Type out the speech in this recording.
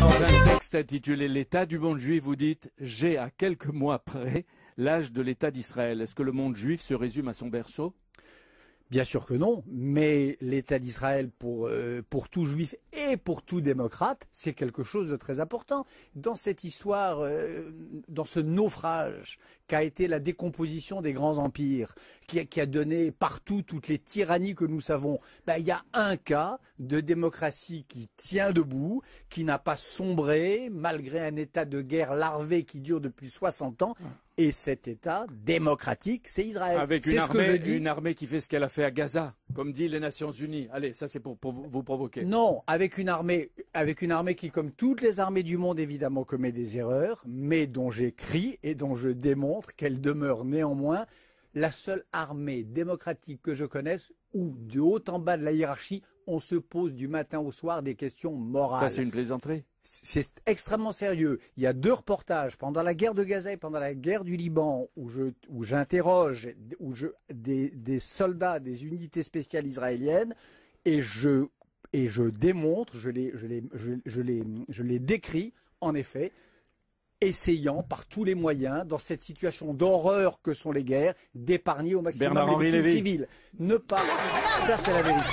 Dans un texte intitulé L'État du monde juif, vous dites « J'ai à quelques mois près l'âge de l'État d'Israël ». Est-ce que le monde juif se résume à son berceau? Bien sûr que non, mais l'État d'Israël pour tout juif et pour tout démocrate, c'est quelque chose de très important. Dans cette histoire, dans ce naufrage qu'a été la décomposition des grands empires, qui a donné partout toutes les tyrannies que nous savons, il y a un cas de démocratie qui tient debout, qui n'a pas sombré malgré un état de guerre larvé qui dure depuis 60 ans. Et cet État démocratique, c'est Israël. Avec une armée qui fait ce qu'elle a fait à Gaza, comme dit les Nations Unies. Allez, ça c'est pour vous provoquer. Non, avec une armée qui, comme toutes les armées du monde, évidemment, commet des erreurs, mais dont j'écris et dont je démontre qu'elle demeure néanmoins la seule armée démocratique que je connaisse où, de haut en bas de la hiérarchie, on se pose du matin au soir des questions morales. Ça, c'est une plaisanterie. C'est extrêmement sérieux. Il y a 2 reportages pendant la guerre de Gaza et pendant la guerre du Liban où j'interroge des soldats des unités spéciales israéliennes et je démontre, je les décris en effet, essayant par tous les moyens, dans cette situation d'horreur que sont les guerres, d'épargner au maximum les victimes civiles. Ne pas, ça c'est la vérité.